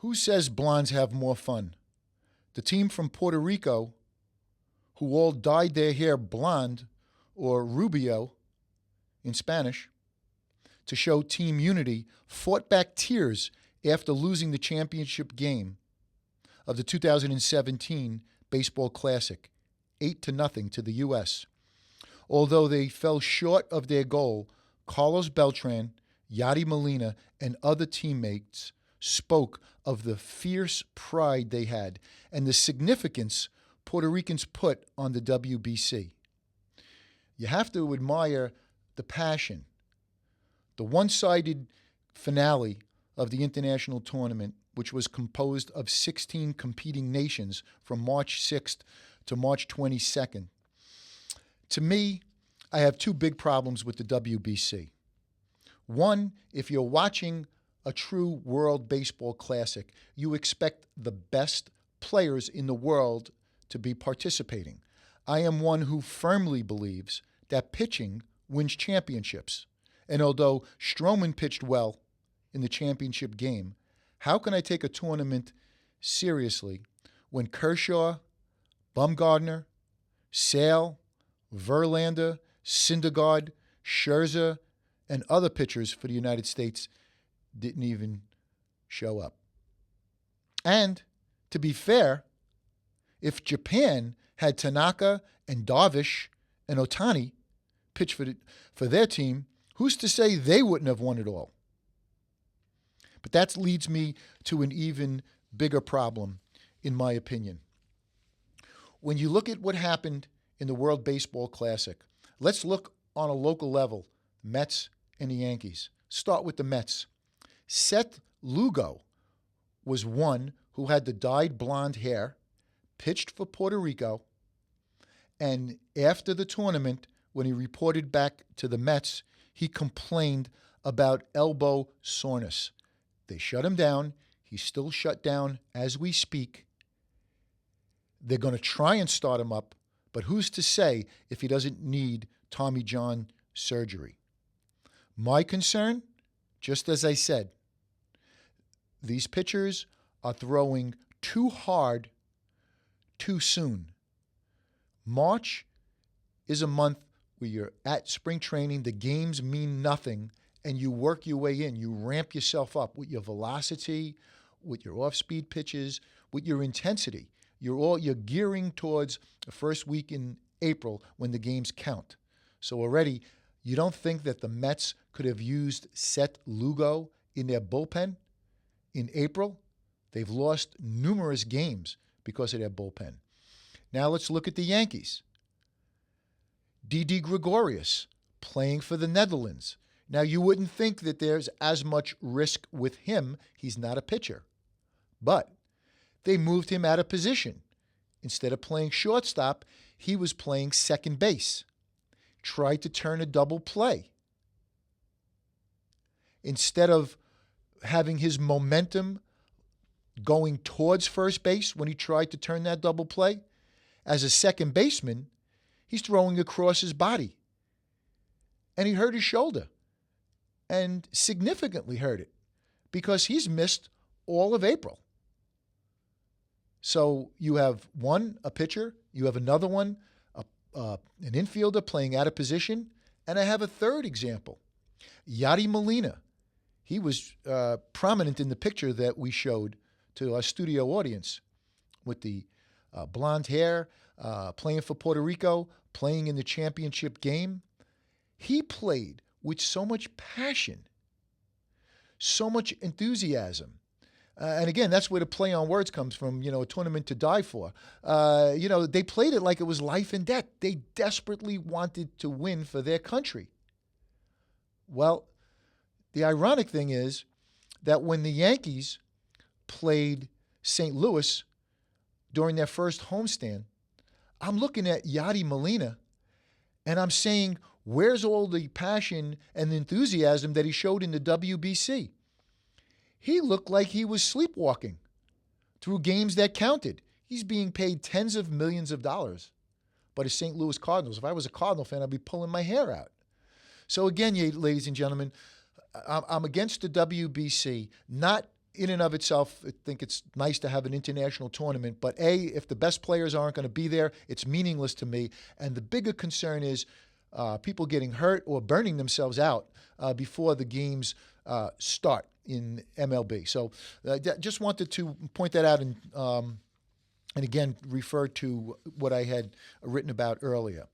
Who says blondes have more fun? The team from Puerto Rico, who all dyed their hair blonde, or rubio in Spanish, to show team unity, fought back tears after losing the championship game of the 2017 Baseball Classic, 8-0 to the U.S. Although they fell short of their goal, Carlos Beltran, Yadi Molina, and other teammates spoke of the fierce pride they had and the significance Puerto Ricans put on the WBC. You have to admire the passion. The one-sided finale of the international tournament, which was composed of 16 competing nations from March 6th to March 22nd. To me, I have two big problems with the WBC. One, if you're watching a true World Baseball Classic, you expect the best players in the world to be participating. I am one who firmly believes that pitching wins championships. And although Stroman pitched well in the championship game, how can I take a tournament seriously when Kershaw, Bumgarner, Sale, Verlander, Syndergaard, Scherzer, and other pitchers for the United States didn't even show up? And to be fair, if Japan had Tanaka and Darvish and Ohtani pitch for their team, who's to say they wouldn't have won it all? But that leads me to an even bigger problem, in my opinion. When you look at what happened in the World Baseball Classic, let's look on a local level, Mets and the Yankees. Start with the Mets. Seth Lugo was one who had the dyed blonde hair, pitched for Puerto Rico, and after the tournament, when he reported back to the Mets, he complained about elbow soreness. They shut him down. He's still shut down as we speak. They're going to try and start him up, but who's to say if he doesn't need Tommy John surgery? My concern, just as I said, these pitchers are throwing too hard too soon. March is a month where you're at spring training, the games mean nothing, and you work your way in. You ramp yourself up with your velocity, with your off-speed pitches, with your intensity. You're gearing towards the first week in April when the games count. So already, you don't think that the Mets could have used Seth Lugo in their bullpen in April? They've lost numerous games because of their bullpen. Now let's look at the Yankees. Didi Gregorius playing for the Netherlands. Now you wouldn't think that there's as much risk with him. He's not a pitcher. But they moved him out of position. Instead of playing shortstop, he was playing second base. Tried to turn a double play. Instead of having his momentum going towards first base when he tried to turn that double play, as a second baseman, he's throwing across his body. And he hurt his shoulder, and significantly hurt it, because he's missed all of April. So you have one, a pitcher, you have another one, an infielder playing out of position, and I have a third example. Yadi Molina. He was prominent in the picture that we showed to our studio audience with the blonde hair, playing for Puerto Rico, playing in the championship game. He played with so much passion, so much enthusiasm. And again, that's where the play on words comes from, a tournament to die for. They played it like it was life and death. They desperately wanted to win for their country. Well, the ironic thing is that when the Yankees played St. Louis during their first homestand, I'm looking at Yadi Molina and I'm saying, where's all the passion and enthusiasm that he showed in the WBC? He looked like he was sleepwalking through games that counted. He's being paid tens of millions of dollars by the St. Louis Cardinals. If I was a Cardinal fan, I'd be pulling my hair out. So again, ladies and gentlemen, I'm against the WBC, not in and of itself, I think it's nice to have an international tournament. But if the best players aren't going to be there, it's meaningless to me. And the bigger concern is people getting hurt or burning themselves out before the games start in MLB. So just wanted to point that out and again refer to what I had written about earlier.